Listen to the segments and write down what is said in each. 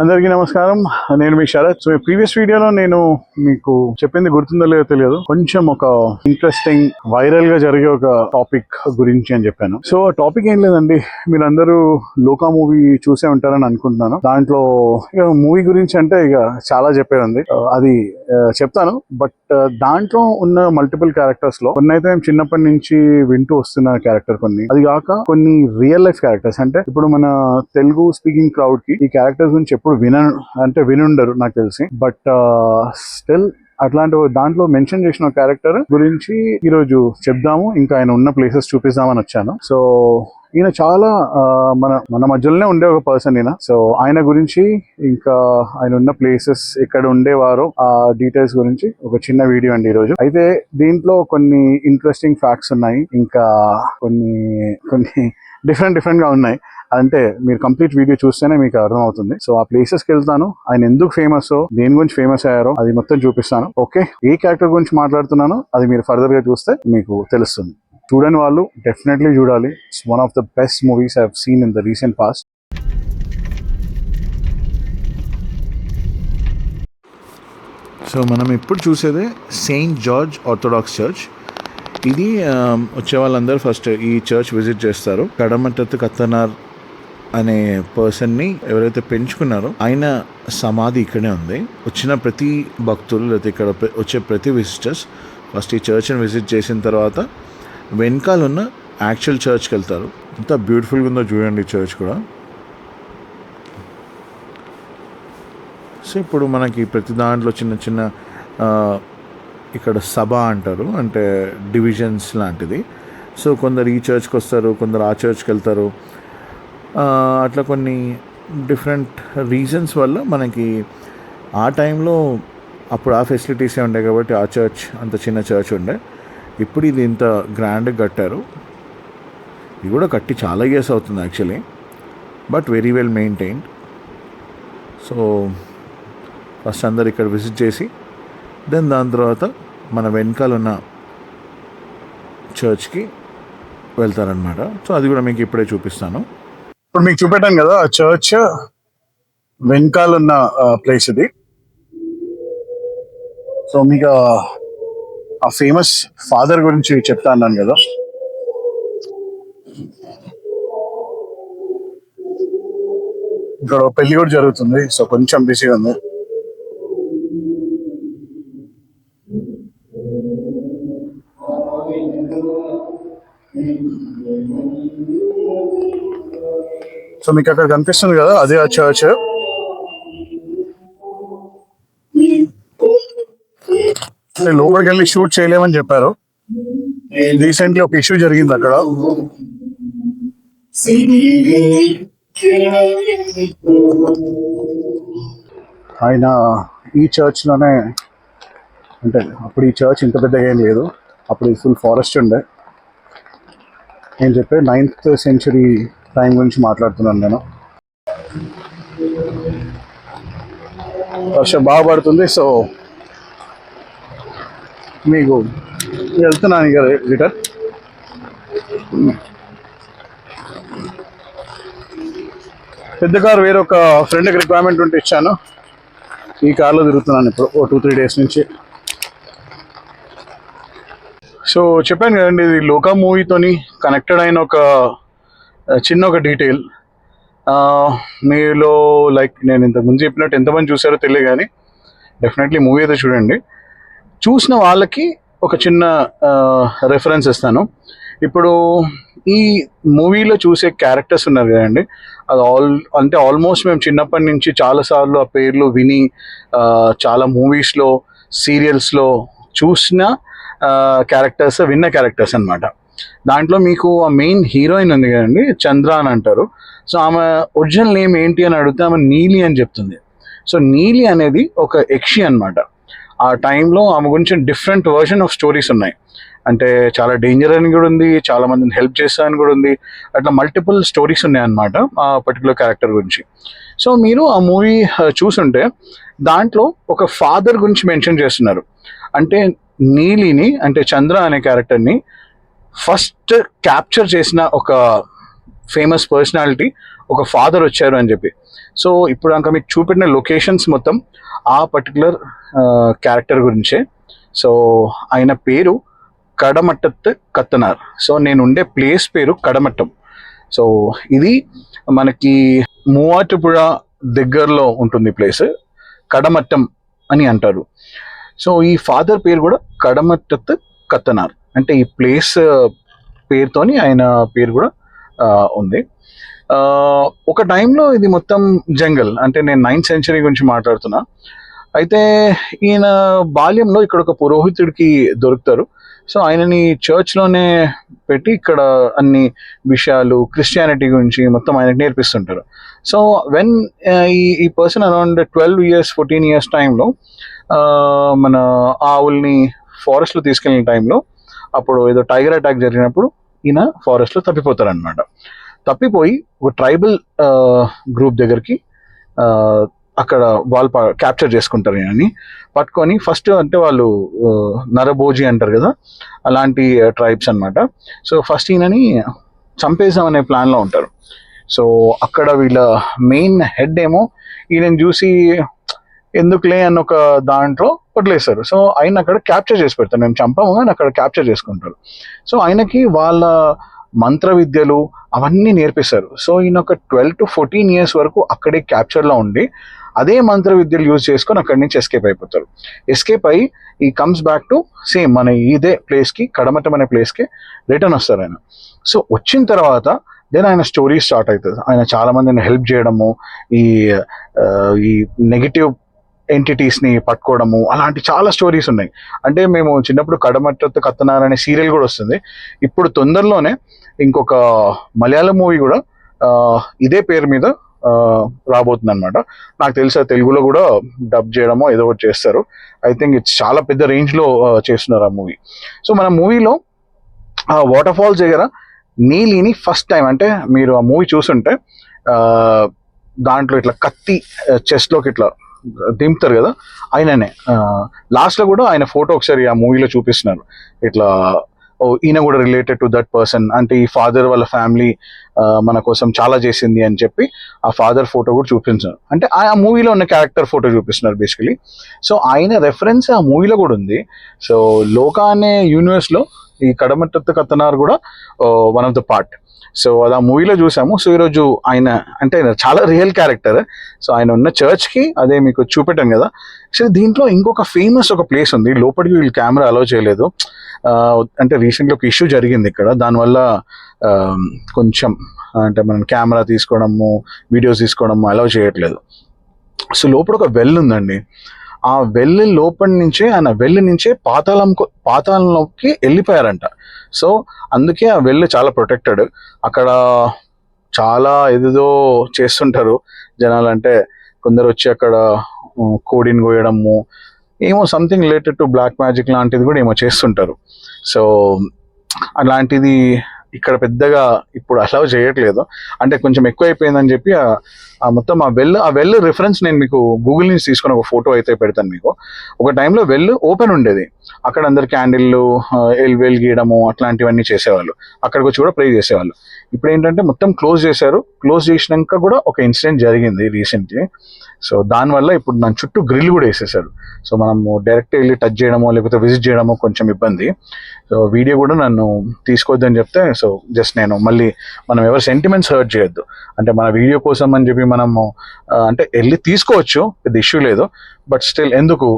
అందరికీ నమస్కారం. నేను మీ శరత్. సో ప్రీవియస్ వీడియోలో నేను మీకు చెప్పింది గుర్తుందో లేదో తెలియదు, కొంచెం ఒక ఇంట్రెస్టింగ్ వైరల్ గా జరిగే ఒక టాపిక్ గురించి అని చెప్పాను. సో టాపిక్ ఏం లేదండి, మీరందరూ లోకా మూవీ చూసే ఉంటారని అనుకుంటున్నాను. దాంట్లో ఇక మూవీ గురించి అంటే ఇక చాలా చెప్పేది ఉంది, అది చెప్తాను. బట్ దాంట్లో ఉన్న మల్టిపుల్ క్యారెక్టర్స్ లో కొన్ని అయితే మేము చిన్నప్పటి నుంచి వింటూ వస్తున్న క్యారెక్టర్, కొన్ని అది కాక కొన్ని రియల్ లైఫ్ క్యారెక్టర్స్. అంటే ఇప్పుడు మన తెలుగు స్పీకింగ్ క్రౌడ్ కి ఈ క్యారెక్టర్స్ గురించి ఎప్పుడు వినుండరు నాకు తెలిసి. బట్ స్టిల్ అట్లాంటి దాంట్లో మెన్షన్ చేసిన క్యారెక్టర్ గురించి ఈరోజు చెప్దాము, ఇంకా ఆయన ఉన్న ప్లేసెస్ చూపిస్తామని వచ్చాను. సో ఈయన చాలా మన మధ్యలోనే ఉండే ఒక పర్సన్ ఈయన. సో ఆయన గురించి, ఇంకా ఆయన ఉన్న ప్లేసెస్, ఎక్కడ ఉండేవారో ఆ డీటెయిల్స్ గురించి ఒక చిన్న వీడియో అండి ఈరోజు. అయితే దీంట్లో కొన్ని ఇంట్రెస్టింగ్ ఫ్యాక్ట్స్ ఉన్నాయి, ఇంకా కొన్ని డిఫరెంట్ గా ఉన్నాయి. అంటే మీరు కంప్లీట్ వీడియో చూస్తేనే మీకు అర్థం అవుతుంది. సో ఆ ప్లేసెస్కి వెళ్తాను, ఆయన ఎందుకు ఫేమస్, దేని గురించి ఫేమస్ అయ్యారో అది మొత్తం చూపిస్తాను. ఓకే, ఏ క్యారెక్టర్ గురించి మాట్లాడుతున్నానో అది మీరు ఫర్దర్ గా చూస్తే మీకు తెలుస్తుంది. చూడని వాళ్ళు డెఫినెట్లీ చూడాలి. It's one of the best movies I have seen in the recent past. So మనం ఇప్పుడు చూసేదే సెయింట్ జార్జ్ ఆర్థోడాక్స్ చర్చ్. ఇది వచ్చే వాళ్ళందరూ ఫస్ట్ ఈ చర్చ్ విజిట్ చేస్తారు. కడమటత్ కత్తనార్ అనే పర్సన్ని ఎవరైతే పెంచుకున్నారో ఆయన సమాధి ఇక్కడే ఉంది. వచ్చిన ప్రతి భక్తులు లేదా ఇక్కడ వచ్చే ప్రతి విజిటర్స్ ఫస్ట్ ఈ చర్చ్ని విజిట్ చేసిన తర్వాత వెనకాల ఉన్న యాక్చువల్ చర్చ్కి వెళ్తారు. ఎంత బ్యూటిఫుల్గా ఉందో చూడండి చర్చ్ కూడా. సో ఇప్పుడు మనకి ప్రతి దాంట్లో చిన్న ఇక్కడ సభ అంటారు, అంటే డివిజన్స్ లాంటిది. సో కొందరు ఈ చర్చ్కి వస్తారు, కొందరు ఆ చర్చ్కి వెళ్తారు. అట్లా కొన్ని డిఫరెంట్ రీజన్స్ వల్ల మనకి ఆ టైంలో అప్పుడు ఆ ఫెసిలిటీసే ఉండే కాబట్టి ఆ చర్చ్ అంత చిన్న చర్చ్ ఉండే. ఇప్పుడు ఇది ఇంత గ్రాండ్గా కట్టారు. ఇది కూడా కట్టి చాలా ఇయర్స్ అవుతుంది actually, but very well maintained. So first అందరు ఇక్కడ విజిట్ చేసి దాని తర్వాత మన వెనకాల ఉన్న చర్చ్కి వెళ్తారనమాట. సో అది కూడా మీకు ఇప్పుడే చూపిస్తాను. ఇప్పుడు మీకు చూపెట్టాను కదా ఆ చర్చ్ వెనకాల ఉన్న ప్లేస్ ఇది. సో మీకు ఆ ఫేమస్ ఫాదర్ గురించి చెప్తా అన్నాను కదా. ఇక్కడ పెళ్లి కూడా జరుగుతుంది, సో కొంచెం బిజీగా ఉంది. సో మీకు అక్కడ కనిపిస్తుంది కదా, అదే ఆ చర్చ్. లోపలికి వెళ్ళి షూట్ చేయలేమని చెప్పారు. రీసెంట్లీ ఒక ఇష్యూ జరిగింది అక్కడ. ఆయన ఈ చర్చ్ లోనే, అంటే అప్పుడు ఈ చర్చ్ ఇంత పెద్దగా ఏం లేదు, అప్పుడు ఫుల్ ఫారెస్ట్ ఉండే. నేను చెప్పే 9th century టైం గురించి మాట్లాడుతున్నాను నేను. వర్షం బాగా పడుతుంది, సో మీకు వెళ్తున్నాను ఇక రిటర్న్. పెద్ద కారు వేరొక ఫ్రెండ్కి రిక్వైర్మెంట్ ఉంటే ఇచ్చాను. ఈ కార్లో తిరుగుతున్నాను ఇప్పుడు 2-3 days నుంచి. సో చెప్పాను కదండి, ఇది లోకా మూవీతోని కనెక్టెడ్ అయిన ఒక చిన్న డీటెయిల్. మీలో లైక్ నేను ఇంతకుముందు చెప్పినట్టు ఎంతమంది చూసారో తెలియదు, కానీ డెఫినెట్లీ మూవీ అయితే చూడండి. చూసిన వాళ్ళకి ఒక చిన్న రెఫరెన్స్ ఇస్తాను. ఇప్పుడు ఈ మూవీలో చూసే క్యారెక్టర్స్ ఉన్నారు కదండి, అది ఆల్మోస్ట్ మేము చిన్నప్పటి నుంచి చాలాసార్లు ఆ పేర్లు విని చాలా మూవీస్లో, సీరియల్స్లో చూసిన క్యారెక్టర్స్, విన్న క్యారెక్టర్స్ అనమాట. దాంట్లో మీకు ఆ మెయిన్ హీరోయిన్ ఉంది కదండి, చంద్ర అని అంటారు. సో ఆమె ఒరిజినల్ నేమ్ ఏంటి అని అడిగితే ఆమె నీలి అని చెప్తుంది. సో నీలి అనేది ఒక యక్షి అనమాట. ఆ టైంలో ఆమె గురించి డిఫరెంట్ వర్షన్ ఆఫ్ స్టోరీస్ ఉన్నాయి. అంటే చాలా డేంజర్ అని కూడా ఉంది, చాలా మందిని హెల్ప్ చేస్తా అని కూడా ఉంది. అట్లా మల్టిపుల్ స్టోరీస్ ఉన్నాయన్నమాట ఆ పర్టికులర్ క్యారెక్టర్ గురించి. సో మీరు ఆ మూవీ చూసుంటే దాంట్లో ఒక ఫాదర్ గురించి మెన్షన్ చేస్తున్నారు. అంటే నీలిని, అంటే చంద్ర అనే క్యారెక్టర్ని ఫస్ట్ క్యాప్చర్ చేసిన ఒక ఫేమస్ పర్సనాలిటీ ఒక ఫాదర్ వచ్చారు అని చెప్పి. సో ఇప్పుడు ఇంకా మీకు చూపెట్టిన లొకేషన్స్ మొత్తం ఆ పర్టికులర్ క్యారెక్టర్ గురించే. సో ఆయన పేరు కడమట్టత్ కత్తనార్. సో నేను ఉండే ప్లేస్ పేరు కడమట్టం. సో ఇది మనకి మూవాటుపుഴ దగ్గరలో ఉంటుంది ప్లేస్, కడమట్టం అని అంటారు. సో ఈ ఫాదర్ పేరు కూడా కడమట్టత్ కత్తనార్, అంటే ఈ ప్లేస్ పేరుతోని ఆయన పేరు కూడా ఉంది. ఒక టైంలో ఇది మొత్తం జంగల్, అంటే నేను 9th century గురించి మాట్లాడుతున్నా. అయితే ఈయన బాల్యంలో ఇక్కడ ఒక పురోహితుడికి దొరుకుతారు. సో ఆయనని చర్చ్లోనే పెట్టి ఇక్కడ అన్ని విషయాలు క్రిస్టియానిటీ గురించి మొత్తం ఆయనకు నేర్పిస్తుంటారు. సో వెన్ ఈ పర్సన్ అరౌండ్ 12 years 14 years టైంలో మన ఆవుల్ని ఫారెస్ట్లో తీసుకెళ్ళిన టైంలో అప్పుడు ఏదో టైగర్ అటాక్ జరిగినప్పుడు ఈయన ఫారెస్ట్లో తప్పిపోతారు అనమాట. తప్పిపోయి ఒక ట్రైబల్ గ్రూప్ దగ్గరికి అక్కడ వాళ్ళు క్యాప్చర్ చేసుకుంటారు ఈయనని. పట్టుకొని ఫస్ట్ అంటే వాళ్ళు నరభోజి అంటారు కదా, అలాంటి ట్రైబ్స్ అనమాట. సో ఫస్ట్ ఈయనని చంపేసాం అనే ప్లాన్లో ఉంటారు. సో అక్కడ వీళ్ళ మెయిన్ హెడ్ ఏమో ఈయనని చూసి ఎందుకులే అన్న ఒక దాంట్లో వదిలేస్తారు. సో ఆయన అక్కడ క్యాప్చర్ చేసి పెడతారు, మేము చంపాము కానీ అక్కడ క్యాప్చర్ చేసుకుంటారు. సో ఆయనకి వాళ్ళ మంత్ర విద్యలు అవన్నీ నేర్పిస్తారు. సో ఈయన ఒక 12 to 14 years వరకు అక్కడే క్యాప్చర్లో ఉండి అదే మంత్ర విద్యలు యూజ్ చేసుకొని అక్కడి నుంచి ఎస్కేప్ అయిపోతారు. ఎస్కేప్ అయ్యి he comes back to same మన ఇదే ప్లేస్కి, కడమట్టం అనే ప్లేస్కి రిటర్న్ వస్తారు ఆయన. సో వచ్చిన తర్వాత దెన్ ఆయన స్టోరీ స్టార్ట్ అవుతుంది. ఆయన చాలా మందిని హెల్ప్ చేయడము, ఈ నెగిటివ్ ఎంటిటీస్ని పట్టుకోవడము, అలాంటి చాలా స్టోరీస్ ఉన్నాయి. అంటే మేము చిన్నప్పుడు కడమట్టత్ కత్తనార్ అనే సీరియల్ కూడా వస్తుంది. ఇప్పుడు తొందరలోనే ఇంకొక మలయాళం మూవీ కూడా ఇదే పేరు మీద రాబోతుంది అనమాట. నాకు తెలిసి తెలుగులో కూడా డబ్ చేయడమో ఏదో ఒకటి చేస్తారు. ఐ థింక్ ఇట్స్ చాలా పెద్ద రేంజ్లో చేస్తున్నారు ఆ మూవీ. సో మన మూవీలో ఆ వాటర్ ఫాల్స్ దగ్గర నీలిని ఫస్ట్ టైం, అంటే మీరు ఆ మూవీ చూస్తుంటే దాంట్లో ఇట్లా కత్తి చెస్ట్లోకి ఇట్లా దింపుతారు కదా, ఆయననే. లాస్ట్లో కూడా ఆయన ఫోటో ఒకసారి ఆ మూవీలో చూపిస్తున్నారు. ఇట్లా ఈయన కూడా రిలేటెడ్ టు దట్ పర్సన్, అంటే ఈ ఫాదర్ వాళ్ళ ఫ్యామిలీ మన కోసం చాలా చేసింది అని చెప్పి ఆ ఫాదర్ ఫోటో కూడా చూపించారు. అంటే ఆ మూవీలో ఉన్న క్యారెక్టర్ ఫోటో చూపిస్తున్నారు బేసికలీ. సో ఆయన రెఫరెన్స్ ఆ మూవీలో కూడా ఉంది. సో లోకా అనే యూనివర్స్లో ఈ కడమట్టత్ కత్తనార్ కూడా one of the part. So అది ఆ మూవీలో చూసాము. సో ఈరోజు ఆయన అంటే చాలా రియల్ క్యారెక్టర్. సో ఆయన ఉన్న చర్చ్కి అదే మీకు చూపెట్టాను కదా. యాక్చువల్లీ దీంట్లో ఇంకొక ఫేమస్ ఒక ప్లేస్ ఉంది, లోపలికి వీళ్ళు కెమెరా అలౌ చేయలేదు. అంటే రీసెంట్గా ఒక ఇష్యూ జరిగింది ఇక్కడ, దానివల్ల కొంచెం అంటే మనం కెమెరా తీసుకోవడము, వీడియోస్ తీసుకోవడము అలౌ చేయట్లేదు. సో లోపల ఒక వెల్ ఉందండి. ఆ వెల్ లోపలి నుంచే ఆయన వెల్ నుంచే పాతాళంలోకి వెళ్ళిపోయారంట. సో అందుకే ఆ వెల్ చాలా ప్రొటెక్టెడ్. అక్కడ చాలా ఏదేదో చేస్తుంటారు జనాలు, అంటే కొందరు వచ్చి అక్కడ కోడిని కోయడము, ఏమో something related to black magic లాంటిది కూడా ఏమో చేస్తుంటారు. సో అలాంటిది ఇక్కడ పెద్దగా ఇప్పుడు అలౌ చేయట్లేదు, అంటే కొంచెం ఎక్కువ అయిపోయిందని చెప్పి ఆ మొత్తం ఆ వెల్ రిఫరెన్స్ నేను మీకు గూగుల్ నుంచి తీసుకుని ఒక ఫోటో అయితే పెడతాను మీకు. ఒక టైంలో వెల్ ఓపెన్ ఉండేది, అక్కడ అందరు క్యాండిల్లు వెలిగీయడము అట్లాంటివన్నీ చేసేవాళ్ళు, అక్కడికి వచ్చి కూడా ప్రే చేసేవాళ్ళు. ఇప్పుడు ఏంటంటే మొత్తం క్లోజ్ చేశారు. క్లోజ్ చేసినాక కూడా ఒక ఇన్సిడెంట్ జరిగింది రీసెంట్లీ. సో దానివల్ల ఇప్పుడు దాని చుట్టూ గ్రిల్ కూడా వేసేసారు. సో మనము డైరెక్ట్ వెళ్ళి టచ్ చేయడమో లేకపోతే విజిట్ చేయడమో కొంచెం ఇబ్బంది. సో వీడియో కూడా నన్ను తీసుకోవద్దని చెప్తే, సో జస్ట్ నేను మళ్ళీ మనం ఎవరి సెంటిమెంట్స్ హర్ట్ చేయొద్దు, అంటే మన వీడియో కోసం అని చెప్పి మనము అంటే వెళ్ళి తీసుకోవచ్చు, పెద్ద ఇష్యూ లేదు. బట్ స్టిల్ ఎందుకు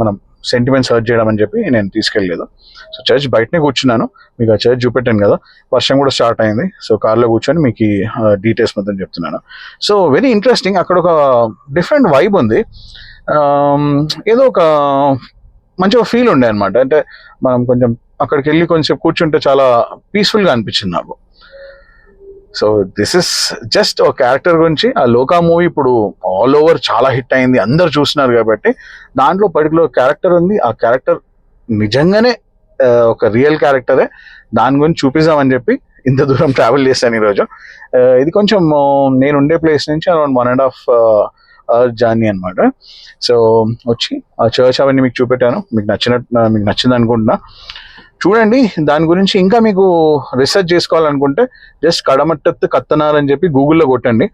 మనం సెంటిమెంట్స్ హర్ట్ చేయడం అని చెప్పి నేను తీసుకెళ్ళలేదు. సో చర్చ్ బయటనే కూర్చున్నాను, మీకు ఆ చర్చ్ చూపెట్టాను కదా. వర్షం కూడా స్టార్ట్ అయింది. సో కార్లో కూర్చొని మీకు ఈ డీటెయిల్స్ మొత్తం చెప్తున్నాను. So very interesting. అక్కడ ఒక డిఫరెంట్ వైబ్ ఉంది, ఏదో ఒక మంచిగా ఫీల్ ఉండే అనమాట. అంటే మనం కొంచెం అక్కడికి వెళ్ళి కొంచెం కూర్చుంటే చాలా పీస్ఫుల్గా అనిపించింది నాకు. సో దిస్ ఇస్ జస్ట్ ఒక క్యారెక్టర్ గురించి. ఆ లోకా మూవీ ఇప్పుడు ఆల్ ఓవర్ చాలా హిట్ అయింది, అందరు చూస్తున్నారు కాబట్టి దాంట్లో పర్టికులర్ క్యారెక్టర్ ఉంది. ఆ క్యారెక్టర్ నిజంగానే ఒక రియల్ క్యారెక్టరే, దాని గురించి చూపిద్దామని చెప్పి ఇంత దూరం ట్రావెల్ చేశాను ఈరోజు. ఇది కొంచెం నేను ఉండే ప్లేస్ నుంచి అరౌండ్ 1.5 hour జర్నీ అనమాట. సో వచ్చి ఆ చర్చ్ అవన్నీ మీకు చూపెట్టాను, మీకు నచ్చింది అనుకుంటున్నా. చూడండి. దాని గురించి ఇంకా మీకు రీసెర్చ్ చేసుకోవాలనుకుంటే జస్ట్ కడమట్టత్తు కత్తనార్ అని చెప్పి గూగుల్లో కొట్టండి.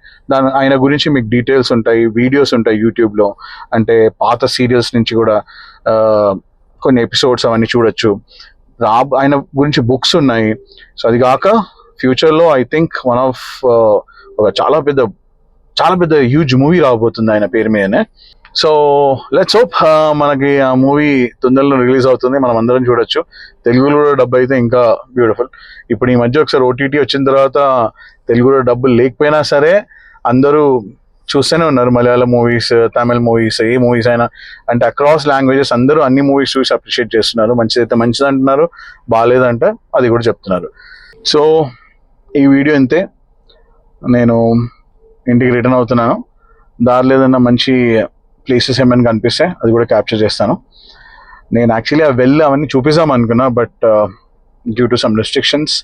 ఆయన గురించి మీకు డీటెయిల్స్ ఉంటాయి, వీడియోస్ ఉంటాయి యూట్యూబ్లో. అంటే పాత సీరియల్స్ నుంచి కూడా కొన్ని ఎపిసోడ్స్ అవన్నీ చూడొచ్చు. ఆయన గురించి బుక్స్ ఉన్నాయి. సో అది కాక ఫ్యూచర్లో ఐ థింక్ వన్ ఆఫ్ ఒక చాలా పెద్ద హ్యూజ్ మూవీ రాబోతుంది ఆయన పేరు మీదనే. సో లెట్స్ హోప్ మనకి ఆ మూవీ తొందరలో రిలీజ్ అవుతుంది, మనం అందరం చూడొచ్చు. తెలుగులో కూడా డబ్బు అయితే ఇంకా బ్యూటిఫుల్. ఇప్పుడు ఈ మధ్య ఒకసారి ఓటీటీ వచ్చిన తర్వాత తెలుగులో డబ్బులు లేకపోయినా సరే అందరూ చూస్తూనే ఉన్నారు. మలయాళం మూవీస్, తమిళ మూవీస్, ఏ మూవీస్ అయినా అంటే అక్రాస్ లాంగ్వేజెస్ అందరూ అన్ని మూవీస్ చూసి అప్రిషియేట్ చేస్తున్నారు. మంచిదైతే మంచిది అంటున్నారు, బాగాలేదంటే అది కూడా చెప్తున్నారు. సో ఈ వీడియో అంతే. నేను ఇంటికి రిటర్న్ అవుతున్నాను. దారిలో ఏదైనా మంచి ప్లేసెస్ ఏమైనా కనిపిస్తే అది కూడా క్యాప్చర్ చేస్తాను. నేను యాక్చువల్లీ అవన్నీ చూపిస్తాం అనుకున్నా, but due to some restrictions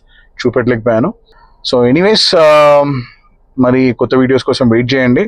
చూపెట్టలేకపోయాను. సో ఎనీవేస్ మరి కొత్త వీడియోస్ కోసం వెయిట్ చేయండి.